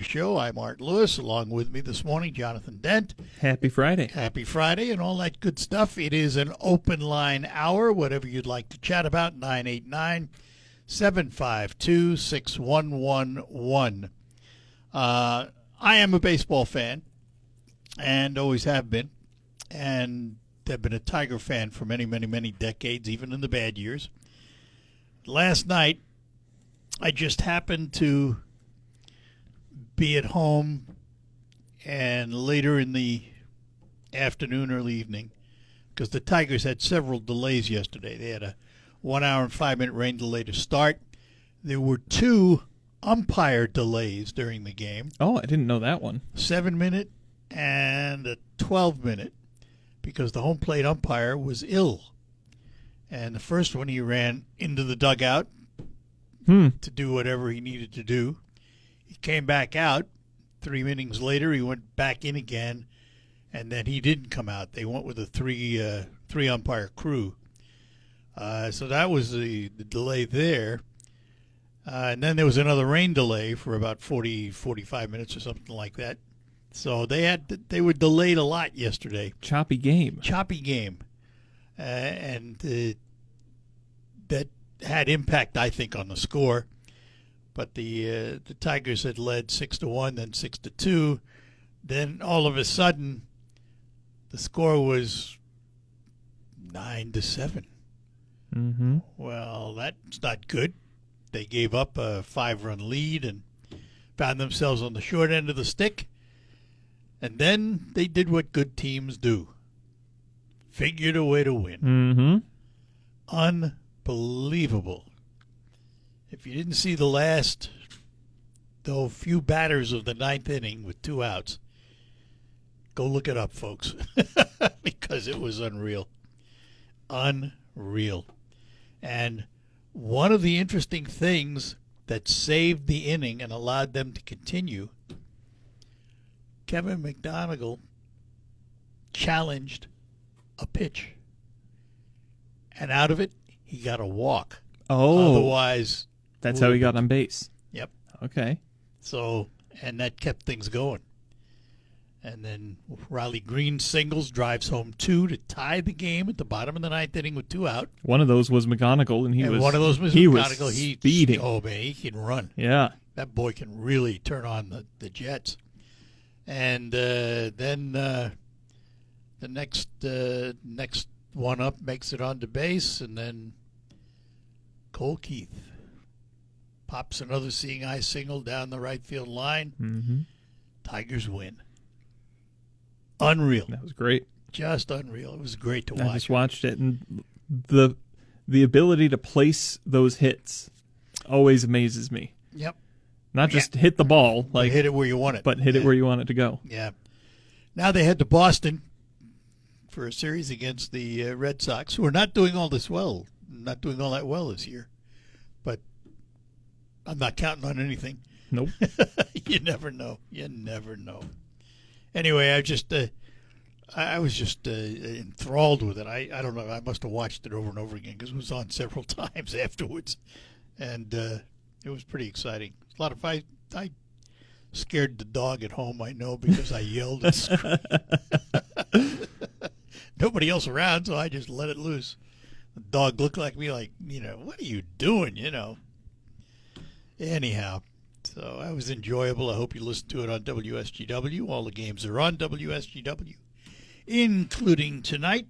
Show. I'm Art Lewis. Along with me this morning, Jonathan Dent. Happy Friday. Happy Friday and all that good stuff. It is an open line hour. Whatever you'd like to chat about, 989-752-6111. I am a baseball fan and always have been, and have been a Tiger fan for many, many, many decades, even in the bad years. Last night, I just happened to be at home, and later in the afternoon, early evening, because the Tigers had several delays yesterday. They had a 1 hour and 5 minute rain delay to start. There were two umpire delays during the game. Oh, I didn't know that one. 7 minute and a 12 minute, because the home plate umpire was ill. And the first one, he ran into the dugout to do whatever he needed to do. He came back out. 3 innings later, he went back in again, and then he didn't come out. They went with a three umpire crew. So that was the delay there. And then there was another rain delay for about 45 minutes or something like that. So they were delayed a lot yesterday. Choppy game. And that had impact, I think, on the score. But the Tigers had led 6-1, then 6-2. Then all of a sudden, the score was 9-7. Mm-hmm. Well, that's not good. They gave up a 5-run lead and found themselves on the short end of the stick. And then they did what good teams do. Figured a way to win. Mm-hmm. Unbelievable. If you didn't see the last, though, few batters of the ninth inning with 2 outs, go look it up, folks, because it was unreal. Unreal. And one of the interesting things that saved the inning and allowed them to continue, Kevin McDonigle challenged a pitch. And out of it, he got a walk. Oh. Otherwise, that's how he got on base. Yep. Okay. So, and that kept things going. And then Riley Green singles, drives home 2 to tie the game at the bottom of the ninth inning with 2 out. One of those was McGonigal, and one of those was McGonigal. Was speeding. Oh, man, he can run. Yeah. That boy can really turn on the Jets. And then the next one up makes it onto base, and then Cole Keith pops another seeing eye single down the right field line. Mm-hmm. Tigers win. Unreal. That was great. Just unreal. It was great to watch. I just watched it, and the ability to place those hits always amazes me. Yep. Not just hit the ball, like hit it where you want it, but hit it where you want it to go. Yeah. Now they head to Boston for a series against the Red Sox, who are not doing all that well this year. But I'm not counting on anything. Nope. You never know. Anyway, I was just enthralled with it. I don't know. I must have watched it over and over again because it was on several times afterwards, and it was pretty exciting. A lot of I scared the dog at home. I know, because I yelled and screamed. Nobody else around, so I just let it loose. The dog looked like me, like, what are you doing? Anyhow. So that was enjoyable. I hope you listened to it on WSGW. All the games are on WSGW, including tonight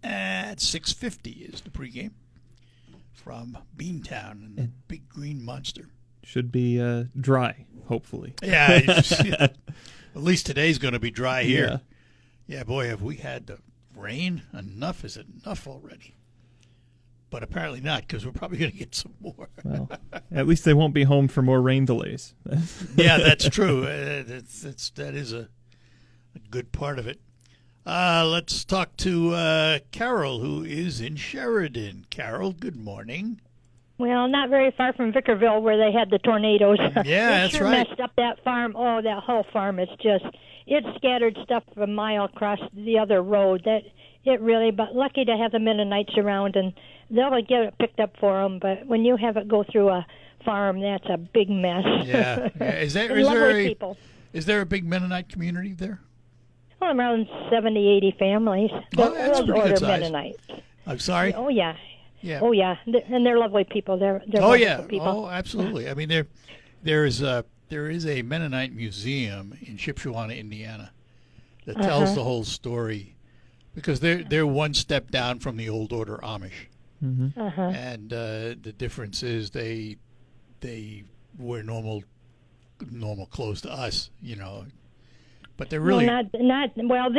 at 6:50 is the pregame from Beantown and the Big Green Monster. Should be dry, hopefully. Yeah, at least today's going to be dry here. Yeah, boy, have we had the rain. Enough is enough already. But apparently not, because we're probably going to get some more. Well, at least they won't be home for more rain delays. Yeah, that's true. That is a good part of it. Let's talk to Carol, who is in Sheridan. Carol, good morning. Well, not very far from Vickerville, where they had the tornadoes. Yeah, that's right. Messed up that farm. Oh, that whole farm is it scattered stuff a mile across the other road. But lucky to have the Mennonites around, and they'll get it picked up for them. But when you have it go through a farm, that's a big mess. Yeah. Is there And is lovely there a people. is there a big Mennonite community there? Well, around 70, 80 families. They're that's old pretty good order size. Mennonites. I'm sorry. Oh yeah. Yeah. Oh yeah, and they're lovely people. They're Oh wonderful yeah. people. Oh, absolutely. I mean, there is a Mennonite museum in Shipshewana, Indiana, that tells the whole story, because they're one step down from the old order Amish, and the difference is they wear normal clothes to us, but they're really not well.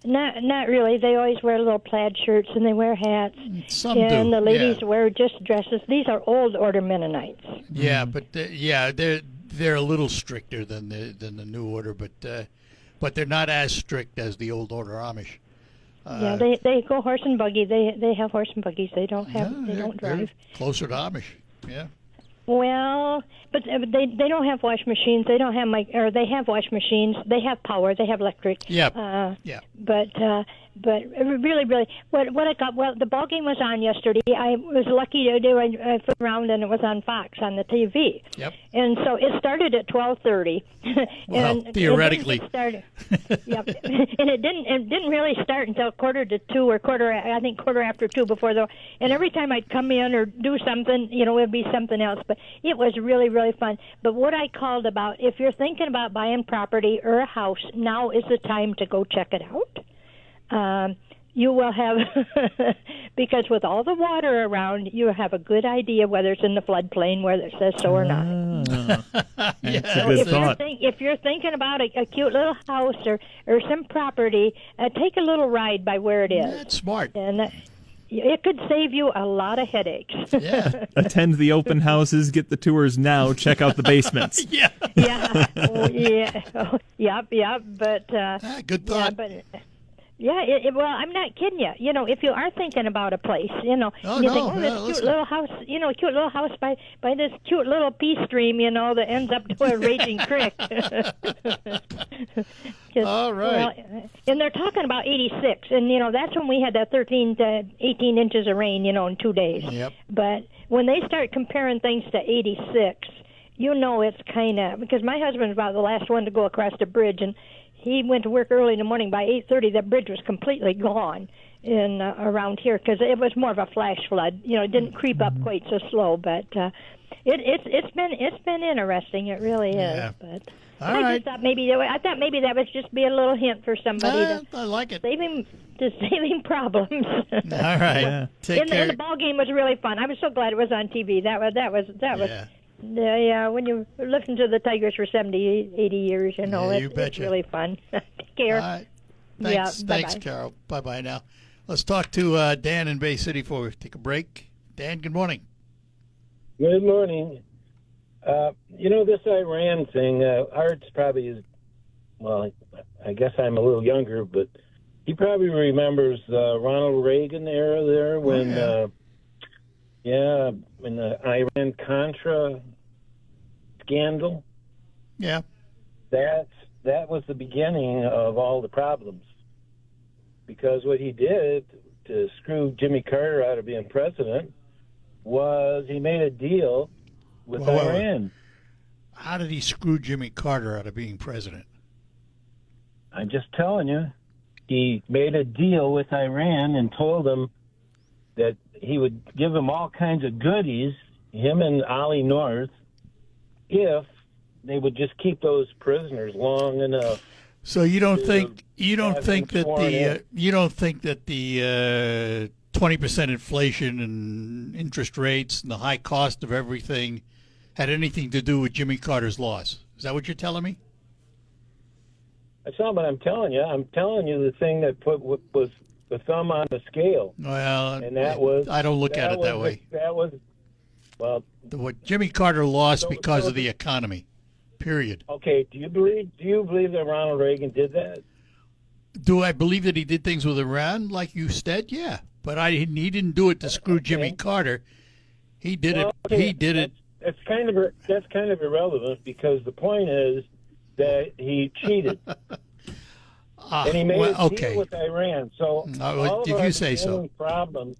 Not really. They always wear little plaid shirts and they wear hats. some And do. the ladies yeah. wear just dresses. These are old order Mennonites. Yeah, but they're a little stricter than the new order, but they're not as strict as the old order Amish. Yeah, they go horse and buggy. They have horse and buggies. They don't They're drive. closer to Amish. Yeah. Well, but they don't have wash machines. They don't have they have wash machines. They have power. They have electric. Yep. Yeah. But really, what I got. Well, the ball game was on yesterday. I was lucky to do. I flew around and it was on Fox on the TV. Yep. And so it started at 12:30. Well, and theoretically. It started. Yep. And it didn't really start until 1:45 or quarter after 2 before the. And every time I'd come in or do something, it would be something else. But it was really, really fun. But what I called about, if you're thinking about buying property or a house, now is the time to go check it out. You will have, because with all the water around, you have a good idea whether it's in the floodplain, whether it says so or not. That's a So good if thought. if you're thinking about a cute little house or some property, take a little ride by where it is. That's smart. And it could save you a lot of headaches. Yeah. Attend the open houses, get the tours now, check out the basements. Yeah. Yeah. Oh, yeah. Oh, yep. But Good yeah, thought. but yeah. Well, I'm not kidding you. If you are thinking about a place, Oh, you no, think, yeah, this cute listen. little house, cute little house by this cute little pea stream, that ends up to a raging creek. 'Cause, All right. Well, and they're talking about 86, and that's when we had that 13 to 18 inches of rain, in 2 days. Yep. But when they start comparing things to 86, it's kind of, because my husband's about the last one to go across the bridge, and he went to work early in the morning. By 8:30, that bridge was completely gone in around here, because it was more of a flash flood. It didn't creep up quite so slow, but it's been interesting. It really is. Yeah. But All I right. just thought maybe that was just be a little hint for somebody to I like it. save him problems. All right. Yeah. Take And care. the ball game was really fun. I was so glad it was on TV. That was. Yeah. Yeah, when you listen to the Tigers for 70, 80 years, Yeah, you it's betcha. really fun. Take care. All right. Thanks, Yeah, thanks, bye-bye. Carol. Bye-bye now. Let's talk to Dan in Bay City before we take a break. Dan, good morning. Good morning. This Iran thing, Art's probably is, well, I guess I'm a little younger, but he probably remembers the Ronald Reagan era there when, when the Iran-Contra scandal. Yeah. That was the beginning of all the problems. Because what he did to screw Jimmy Carter out of being president was he made a deal with Whoa, whoa, whoa. Iran. How did he screw Jimmy Carter out of being president? I'm just telling you. He made a deal with Iran and told them that he would give them all kinds of goodies, him and Ollie North, if they would just keep those prisoners long enough. So you don't think have think them that sworn in. you don't think that the 20% inflation and interest rates and the high cost of everything had anything to do with Jimmy Carter's loss? Is that what you're telling me? That's not what I'm telling you. I'm telling you the thing that was the thumb on the scale. Well, And that was... I don't look at it that way. That was... Well, What Jimmy Carter lost So- because so- of the economy. Period. okay, do you believe that Ronald Reagan did that? Do I believe that he did things with Iran, like you said? Yeah, but he didn't do it to screw Jimmy Carter. He did Well, it. okay, He did it. That's kind of irrelevant because the point is that he cheated and he made a deal with Iran. So well, all of if our you say so. problems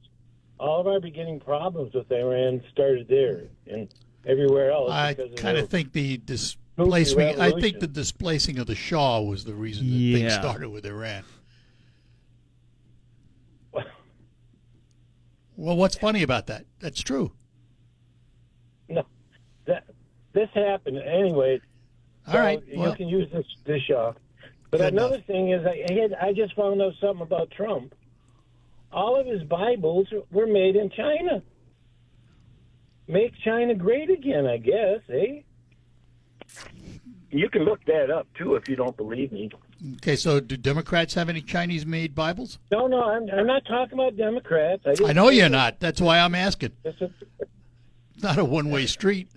all of our beginning problems with Iran started there and everywhere else. I because kind of their think the displacing. I think revolution. the displacing of the Shah was the reason that things Yeah. started with Iran. Well, what's funny about that? That's true. No, this happened anyway. All right. You Well, can use this Shah. But Good another enough. thing is, I just found out something about Trump. All of his Bibles were made in China. Make China great again, I guess, eh? You can look that up, too, if you don't believe me. okay. So, do Democrats have any Chinese-made Bibles? No, I'm not talking about Democrats. I know you're not. That's why I'm asking. It's It's not a one-way street.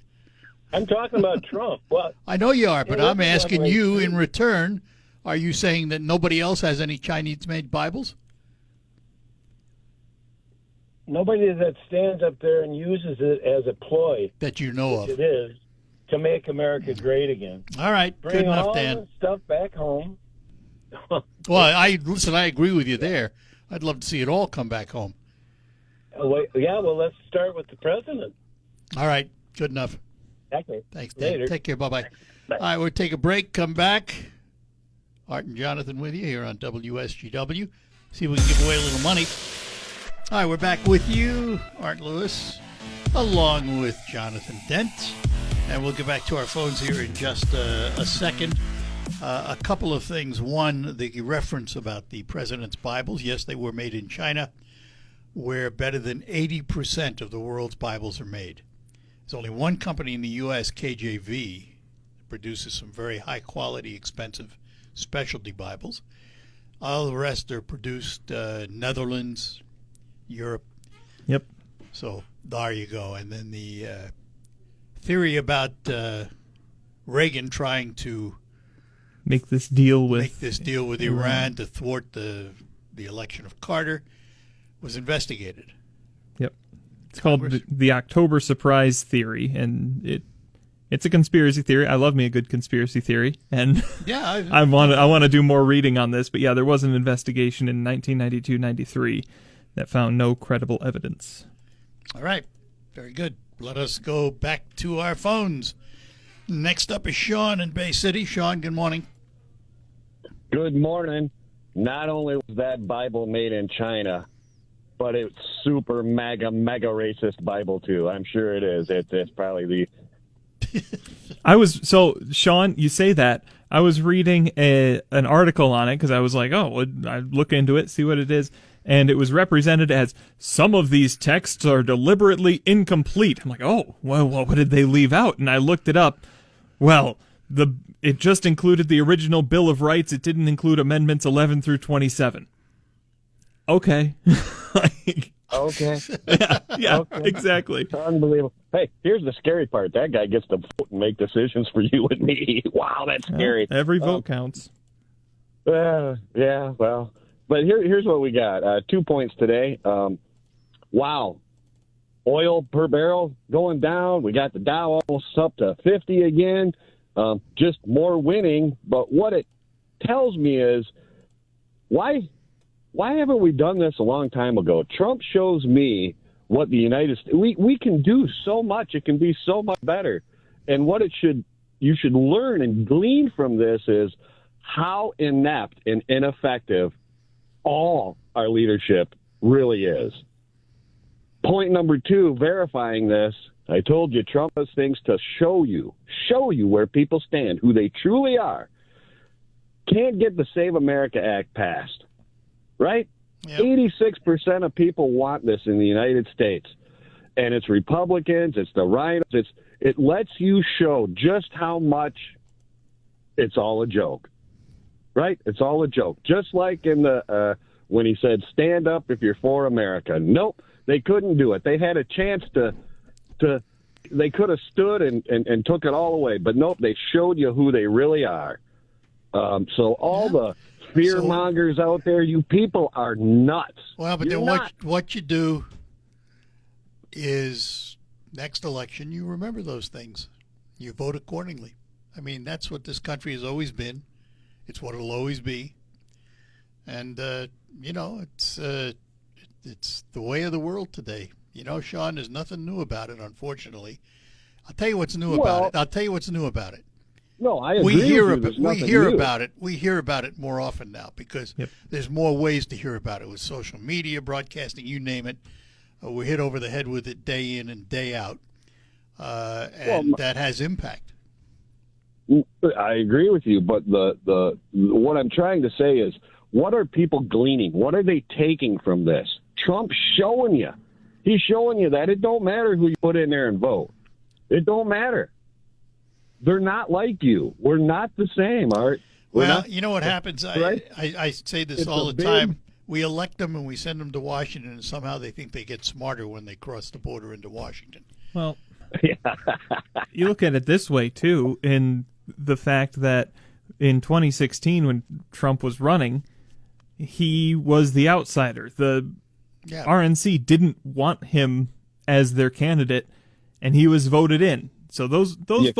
I'm talking about Trump. Well, I know you are, but Yeah, I'm that's asking one way you street. in return. Are you saying that nobody else has any Chinese-made Bibles? nobody that stands up there and uses it as a ploy, That you know which of. it is, to make America great again. All right. Bring Good enough, all Dan. the stuff back home. Well, I agree with you there. I'd love to see it all come back home. Well, let's start with the president. All right. Good enough. Okay. Thanks, Dan. Later. Take care. Bye-bye. Bye. All right, we'll take a break. Come back. Art and Jonathan with you here on WSGW. See if we can give away a little money. All right, we're back with you, Art Lewis, along with Jonathan Dent. And we'll get back to our phones here in just a second. A couple of things. One, the reference about the president's Bibles. Yes, they were made in China, where better than 80% of the world's Bibles are made. There's only one company in the U.S., KJV, that produces some very high-quality, expensive specialty Bibles. All the rest are produced Netherlands, Europe. Yep. So there you go. And then the theory about Reagan trying to Make this deal with make this deal with Iran to thwart the election of Carter was investigated. Yep. It's called the October surprise theory, and it's a conspiracy theory. I love me a good conspiracy theory, and Yeah, I want to do more reading on this. But yeah, there was an investigation in 1992-93 that found no credible evidence. all right. Very good. Let us go back to our phones. Next up is Sean in Bay City. Sean, good morning. Good morning. Not only was that Bible made in China, but it's super mega racist Bible too. I'm sure it is. It's probably Sean, you say that. I was reading an article on it because I was like, I look into it, see what it is. And it was represented as some of these texts are deliberately incomplete. I'm like, oh, well, what did they leave out? And I looked it up. Well, it just included the original Bill of Rights. It didn't include Amendments 11 through 27. Okay. okay. Yeah, Okay. exactly. Unbelievable. Hey, here's the scary part. That guy gets to vote and make decisions for you and me. Wow, that's scary. Every vote counts. Yeah, well. But here's what we got. 2 points today. Wow. Oil per barrel going down. We got the Dow almost up to 50 again. Just more winning. But what it tells me is, why haven't we done this a long time ago? Trump shows me what the United States, we can do so much. It can be so much better. And what you should learn and glean from this is how inept and ineffective all our leadership really is. Point number 2, verifying this. I told you Trump does things to show you where people stand, who they truly are. Can't get the Save America Act passed, right? Yep. 86% of people want this in the United States. And it's Republicans, it's the rhinos, it lets you show just how much it's all a joke. Right? It's all a joke. Just like in the when he said, stand up if you're for America. Nope, they couldn't do it. They had a chance to they could have stood and took it all away. But nope, they showed you who they really are. So all the fear mongers out there, you people are nuts. Well, but You're then not. what you do is next election you remember those things. You vote accordingly. I mean, that's what this country has always been. It's what it'll always be. And it's it's the way of the world today. You know, Sean, there's nothing new about it, unfortunately. I'll tell you what's new about it. No, I agree We hear with you. There's nothing new. about it. We hear about it more often now because there's more ways to hear about it with social media, broadcasting, you name it. We're hit over the head with it day in and day out, and that has impact. I agree with you, but the what I'm trying to say is, what are people gleaning? What are they taking from this? Trump's showing you. He's showing you that it don't matter who you put in there and vote. It don't matter. They're not like you. We're not the same, Art. You know what happens? Right? I say this all the time. We elect them and we send them to Washington, and somehow they think they get smarter when they cross the border into Washington. Well, you look at it this way, too, in the fact that in 2016, when Trump was running, he was the outsider. The RNC didn't want him as their candidate, and he was voted in. So those votes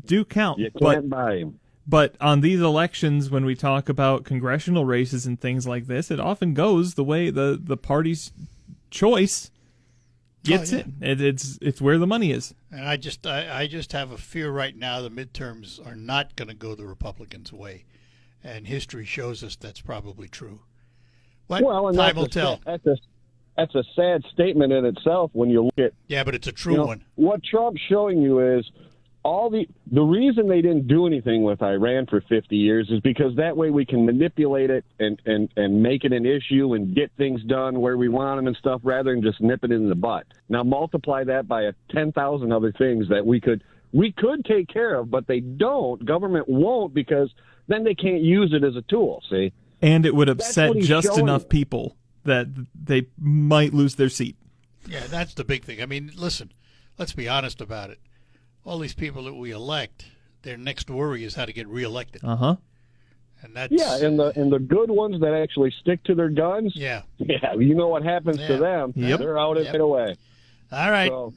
do count. You can't buy him. But on these elections, when we talk about congressional races and things like this, it often goes the way the party's choice gets it. It's where the money is. And I just have a fear right now the midterms are not going to go the Republicans' way, and history shows us that's probably true. Well, time will tell. That's a sad statement in itself when you look at. Yeah, but it's a true one. What Trump's showing you is the reason they didn't do anything with Iran for 50 years is because that way we can manipulate it and make it an issue and get things done where we want them and stuff rather than just nip it in the butt. Now multiply that by 10,000 other things that we could take care of, but they don't. Government won't because then they can't use it as a tool, see? And it would upset just enough people that they might lose their seat. Yeah, that's the big thing. I mean, listen, let's be honest about it. All these people that we elect, their next worry is how to get reelected. Uh-huh. And that's and the good ones that actually stick to their guns. Yeah. Yeah, you know what happens to them. Yep. They're out right away. All right. So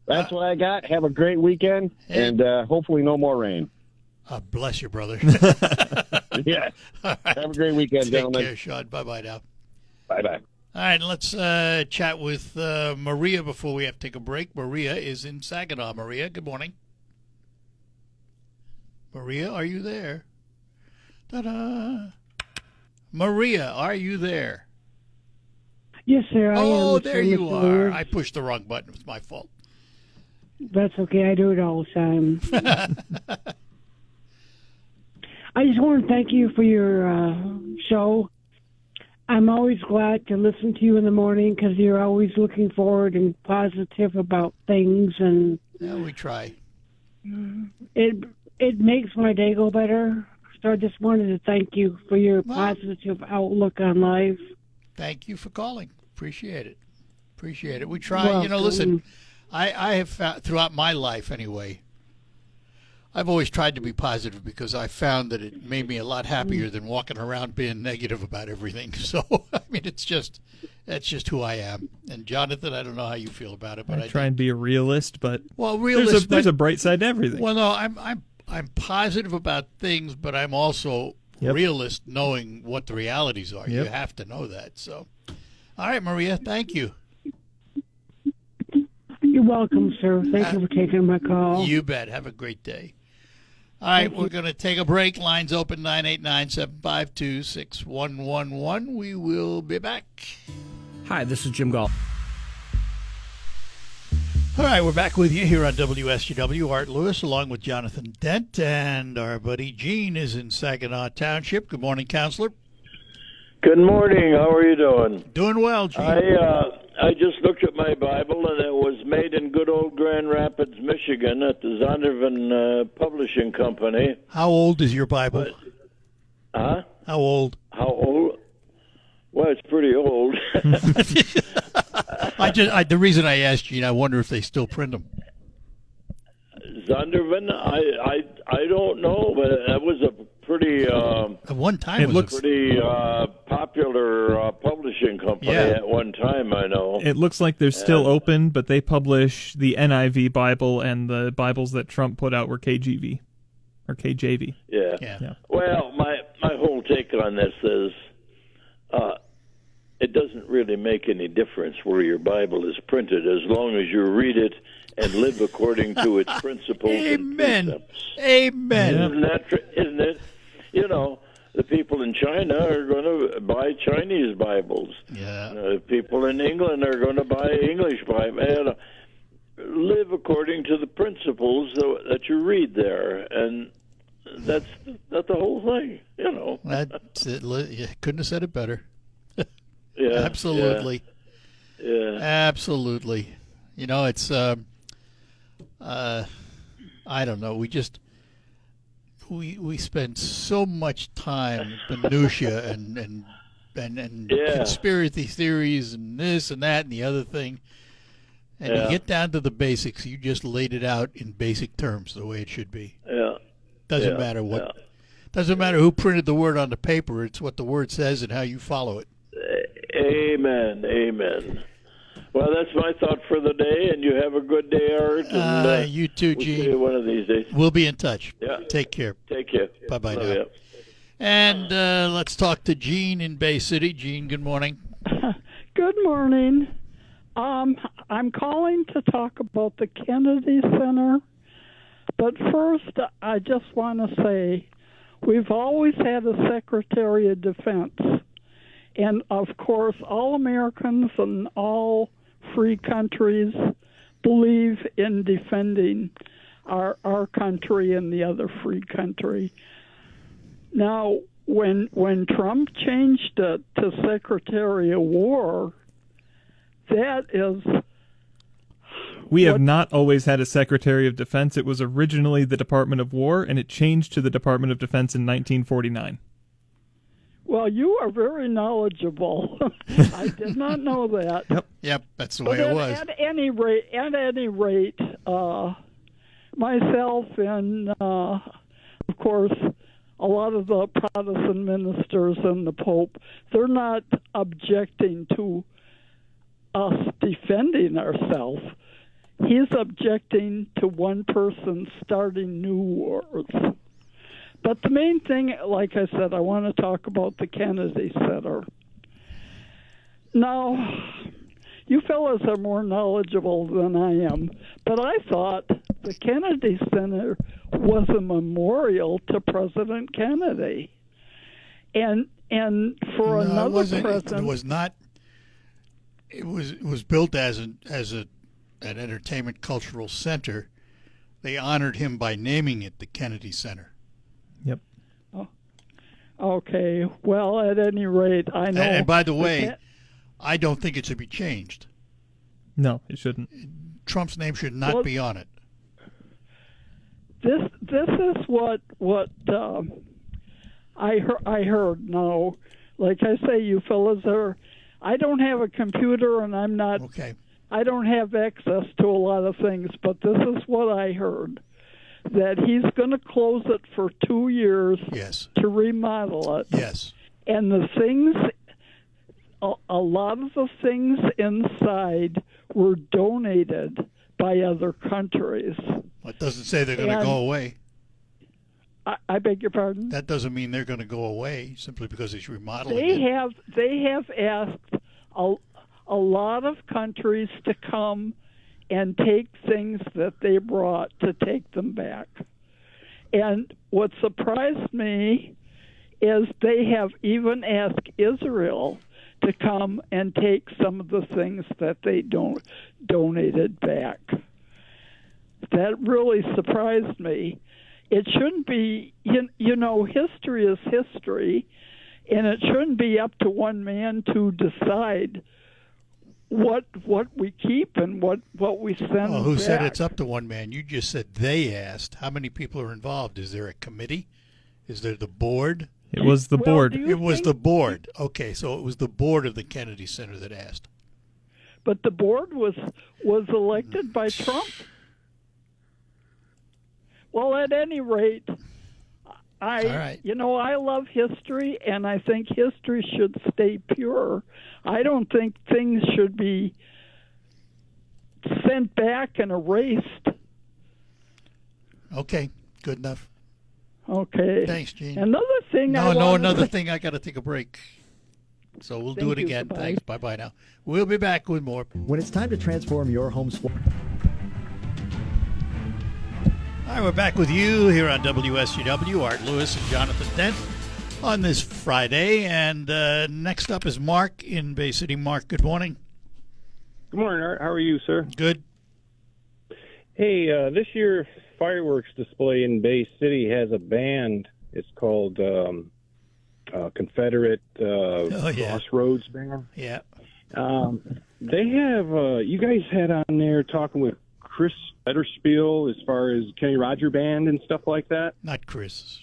that's what I got. Have a great weekend, and hopefully no more rain. Bless you, brother. Yeah. All right. Have a great weekend, gentlemen. Take care, Sean. Bye-bye now. Bye-bye. All right, let's chat with Maria before we have to take a break. Maria is in Saginaw. Maria, good morning. Maria, are you there? Ta-da! Maria, are you there? Yes, sir. I am. Oh, there you Mr. are. Lewis. I pushed the wrong button. It was my fault. That's okay. I do it all the time. I just want to thank you for your show. I'm always glad to listen to you in the morning because you're always looking forward and positive about things, and Yeah, we try. it makes my day go better. So I just wanted to thank you for your positive outlook on life. Thank you for calling. Appreciate it. Appreciate it. We try. You know, listen, I have found, throughout my life anyway, I've always tried to be positive because I found that it made me a lot happier than walking around being negative about everything. So, I mean, that's just who I am. And Jonathan, I don't know how you feel about it, but I try and be a realist, but there's a bright side to everything. Well, no, I'm positive about things, but I'm also realist, knowing what the realities are. You have to know that. So, all right, Maria, thank you. You're welcome, sir. Thank you for taking my call. You bet. Have a great day. All right, we're going to take a break. Lines open 989-752-6111. We will be back. Hi, this is Jim Gall. All right, we're back with you here on WSGW. Art Lewis along with Jonathan Dent, and our buddy Gene is in Saginaw Township. Good morning, Counselor. Good morning. How are you doing? Doing well, Gene. I just looked at my Bible, and it was made in good old Grand Rapids, Michigan, at the Zondervan Publishing Company. How old is your Bible? Huh? How old? How old? Well, it's pretty old. The reason I asked, Gene, I wonder if they still print them. Zondervan? I don't know, but that was a pretty at one time it looks pretty popular publishing company at one time, I know. It looks like they're still open, but they publish the NIV Bible, and the Bibles that Trump put out were KJV or KJV. Yeah. Well, my whole take on this is it doesn't really make any difference where your Bible is printed as long as you read it and live according to its principles and precepts. Amen. Isn't it? You know, the people in China are going to buy Chinese Bibles. Yeah. People in England are going to buy English Bibles. Live according to the principles that you read there, and that's the whole thing. You know. That's it. You couldn't have said it better. Yeah. Absolutely. Yeah. Absolutely. You know, it's I don't know. We spend so much time with minutia and conspiracy theories and this and that and the other thing. And you get down to the basics. You just laid it out in basic terms the way it should be. Yeah. Doesn't matter what. Doesn't matter who printed the word on the paper. It's what the word says and how you follow it. Amen. Amen. Well, that's my thought for the day, and you have a good day, Art. And, you too, we'll Gene. see you one of these days. We'll be in touch. Yeah. Take care. Take care. Bye-bye Love now. you. And let's talk to Gene in Bay City. Gene, good morning. Good morning. I'm calling to talk about the Kennedy Center. But first, I just want to say we've always had a Secretary of Defense. And, of course, all Americans and all free countries believe in defending our country and the other free country. Now, when Trump changed it to Secretary of War, that is... We have not always had a Secretary of Defense. It was originally the Department of War, and it changed to the Department of Defense in 1949. Well, you are very knowledgeable. I did not know that. Yep, that's the way it was. At any rate, myself and, of course, a lot of the Protestant ministers and the Pope, they're not objecting to us defending ourselves. He's objecting to one person starting new wars. But the main thing, like I said, I want to talk about the Kennedy Center. Now, you fellas are more knowledgeable than I am, but I thought the Kennedy Center was a memorial to President Kennedy. And for another president... It was not. It was built as an entertainment cultural center. They honored him by naming it the Kennedy Center. Yep. Oh, okay. Well, at any rate, I know. And by the way, I don't think it should be changed. No, it shouldn't. Trump's name should not be on it. This is what I heard. Now, like I say, you fellas are. I don't have a computer, and I'm not. Okay. I don't have access to a lot of things, but this is what I heard. That he's going to close it for 2 years to remodel it. Yes. And the things, a lot of the things inside were donated by other countries. It doesn't say they're going to go away. I beg your pardon? That doesn't mean they're going to go away simply because he's remodeling They have asked a lot of countries to come and take things that they brought to take them back. And what surprised me is they have even asked Israel to come and take some of the things that they donated back. That really surprised me. It shouldn't be, you know, history is history, and it shouldn't be up to one man to decide what we keep and what we send back. Well, who said it's up to one man? You just said they asked. How many people are involved? Is there a committee? Is there the board? It was the board. It was the board. Okay, so it was the board of the Kennedy Center that asked. But the board was elected by Trump. Well, at any rate, I love history, and I think history should stay pure. I don't think things should be sent back and erased. Okay, good enough. Okay. Thanks, Gene. Another thing another thing. I got to take a break. So we'll do Thank it you. again. Bye-bye. Thanks. Bye-bye now. We'll be back with more. When it's time to transform your home's All right, we're back with you here on WSCW. Art Lewis and Jonathan Dent on this Friday. And next up is Mark in Bay City. Mark, good morning. Good morning, Art. How are you, sir? Good. Hey, this year fireworks display in Bay City has a band. It's called Confederate Crossroads Band. Yeah. They have you guys had on there talking with Chris Federspiel as far as Kenny Roger Band and stuff like that. Not Chris.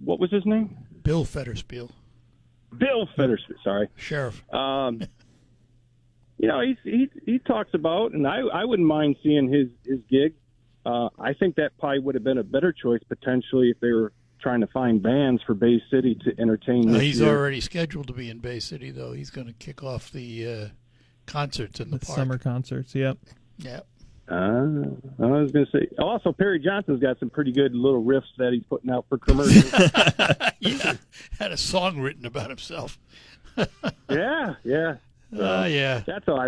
What was his name? Bill Federspiel. Bill Federspiel. Sorry, Sheriff. You know, he talks about, and I wouldn't mind seeing his gig. I think that probably would have been a better choice potentially if they were trying to find bands for Bay City to entertain this He's year. already scheduled to be in Bay City, though. He's going to kick off the concerts in the park. Summer concerts, yep. Yeah. I was going to say, also Perry Johnson's got some pretty good little riffs that he's putting out for commercials. Yeah, had a song written about himself. yeah. Yeah. That's all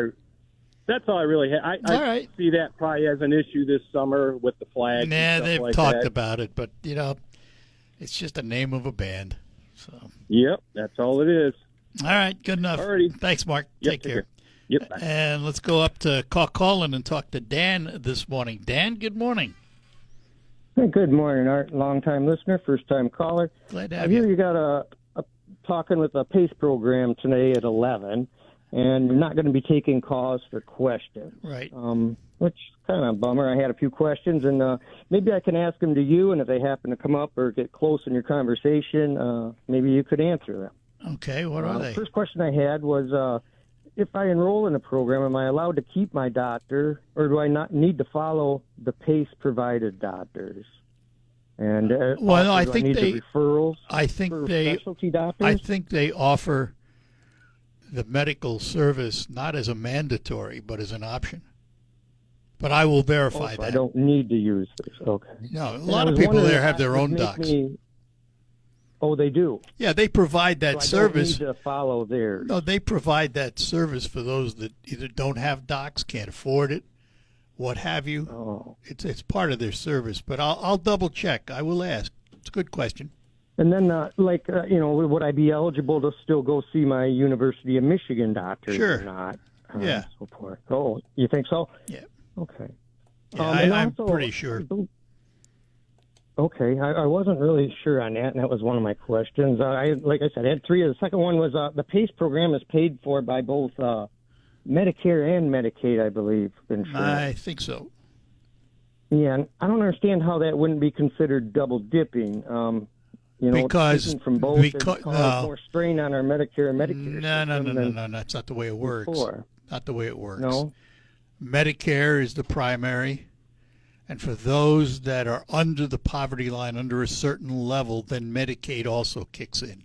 I really had. I right. see that probably as an issue this summer with the flag. Nah, they've like talked that. about it, but, you know, it's just a name of a band. So. Yep, that's all it is. All right, good enough. Alrighty. Thanks, Mark. Yep, Take care. Yep. Bye. And let's go up to Colin and talk to Dan this morning. Dan, good morning. Hey, good morning, Art. Long-time listener, first-time caller. Glad to I have hear you. you got a talking with a PACE program today at 11, and you're not going to be taking calls for questions. Right. Which is kind of a bummer. I had a few questions, and maybe I can ask them to you, and if they happen to come up or get close in your conversation, maybe you could answer them. Okay, what are they? First question I had was, if I enroll in a program, am I allowed to keep my doctor, or do I not need to follow the PACE-provided doctors? And well, also, I do think need the referrals. I think for they. specialty doctors. I think they offer the medical service not as a mandatory, but as an option. But I will verify So that. I don't need to use this. Okay. No, a And lot I of was people wondering there if have that their would own make docs. Oh, they do. Yeah, they provide that So I don't service. need to follow theirs. No, they provide that service for those that either don't have docs, can't afford it, what have you. Oh. It's part of their service, but I'll double check. I will ask. It's a good question. And then, would I be eligible to still go see my University of Michigan doctors Sure. or not? Yeah. So forth. Oh, you think so? Yeah. Okay. Yeah, and I'm also, pretty sure. Okay, I wasn't really sure on that, and that was one of my questions. Like I said, I had three. The second one was the PACE program is paid for by both Medicare and Medicaid, I believe. Insurance. I think so. Yeah, and I don't understand how that wouldn't be considered double dipping. Because- taking from both because- has caused no. more strain on our Medicare and Medicare. No. That's not the way it works. before. Not the way it works. No. Medicare is the primary, and for those that are under the poverty line, under a certain level, then Medicaid also kicks in.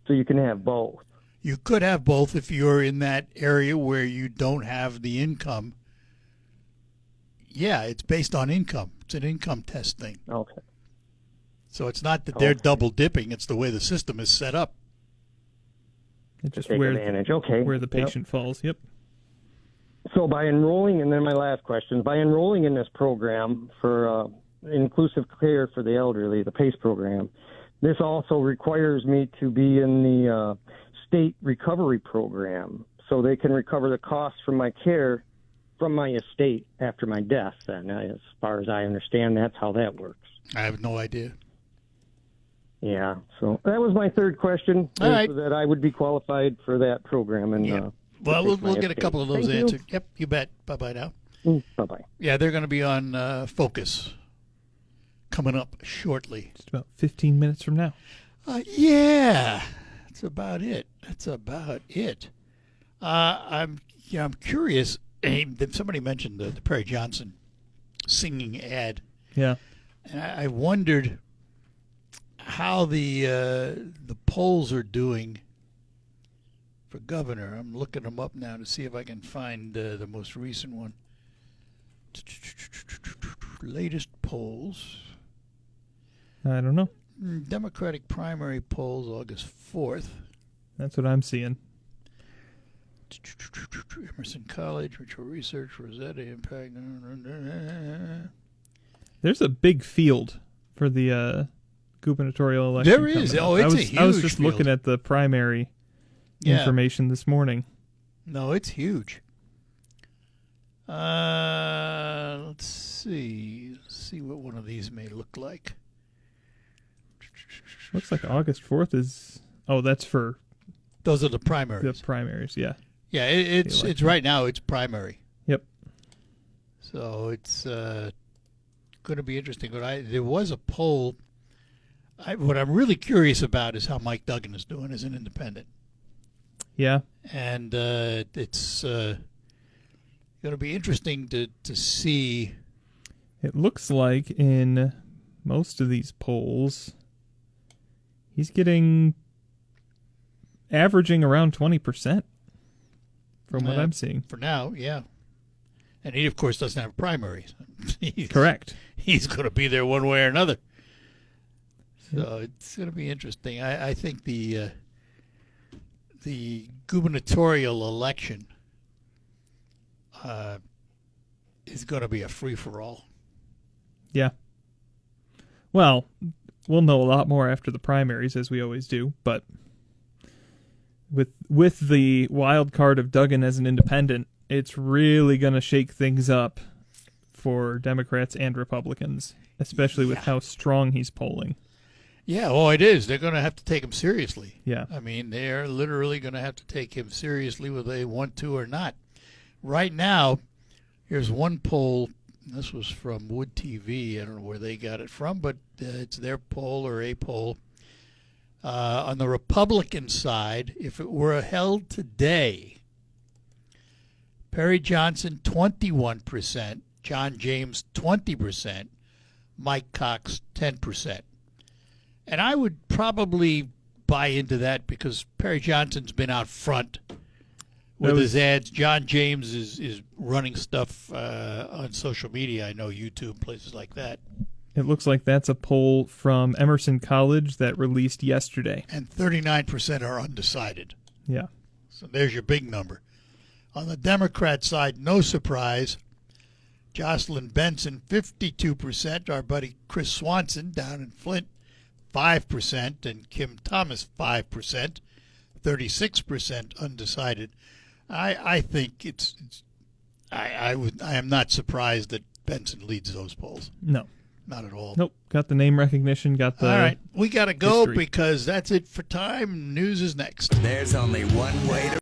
So you can have both. You could have both if you're in that area where you don't have the income. Yeah, it's based on income. It's an income test thing. Okay. So it's not that they're double dipping. It's the way the system is set up. It's just take where advantage. Okay. where the Yep. patient falls. Yep. So by enrolling, and then my last question, by enrolling in this program for inclusive care for the elderly, the PACE program, this also requires me to be in the state recovery program, so they can recover the costs from my care from my estate after my death. And as far as I understand, that's how that works. I have no idea. Yeah. So that was my third question. All right. So that I would be qualified for that program. And Yeah. Well, we'll get a couple of those Thank you. answered. Yep, you bet. Bye-bye now. Bye-bye. Yeah, they're going to be on Focus coming up shortly. Just about 15 minutes from now. Yeah, that's about it. I'm curious. Somebody mentioned the Perry Johnson singing ad. Yeah. And I wondered how the polls are doing for governor. I'm looking them up now to see if I can find the most recent one. Latest polls. I don't know. Democratic primary polls August 4th. That's what I'm seeing. Emerson College, Ritual Research, Rosetta Impact. There's a big field for the gubernatorial election. There is. coming up. Oh, it's a huge I was just field. looking at the primary Yeah. information this morning. No, it's huge. Let's see. Let's see what one of these may look like. Looks like August 4th is... Oh, that's for Those are the primaries. the primaries, yeah. Yeah, it's right now. It's primary. Yep. So it's going to be interesting. But there was a poll. What I'm really curious about is how Mike Duggan is doing as an independent. Yeah. And it's going to be interesting to see. It looks like in most of these polls, he's averaging around 20% from what I'm seeing. For now, yeah. And he, of course, doesn't have primaries. Correct. He's going to be there one way or another. So it's going to be interesting. I think the gubernatorial election is going to be a free-for-all. Yeah. Well, we'll know a lot more after the primaries, as we always do, but with the wild card of Duggan as an independent, it's really going to shake things up for Democrats and Republicans, especially with how strong he's polling. Yeah, well, it is. They're going to have to take him seriously. Yeah. I mean, they're literally going to have to take him seriously whether they want to or not. Right now, here's one poll. This was from Wood TV. I don't know where they got it from, but it's their poll or a poll. On the Republican side, if it were held today, Perry Johnson, 21%, John James, 20%, Mike Cox, 10%. And I would probably buy into that because Perry Johnson's been out front with his ads. John James is running stuff on social media. I know YouTube, places like that. It looks like that's a poll from Emerson College that released yesterday. And 39% are undecided. Yeah. So there's your big number. On the Democrat side, no surprise, Jocelyn Benson, 52%. Our buddy Chris Swanson down in Flint, 5%. And Kim Thomas, 5%. 36% undecided. I think I am not surprised that Benson leads those polls. No. Not at all. Nope. Got the name recognition. Got the. All right. We got to go history. because that's it for time. News is next. There's only one way to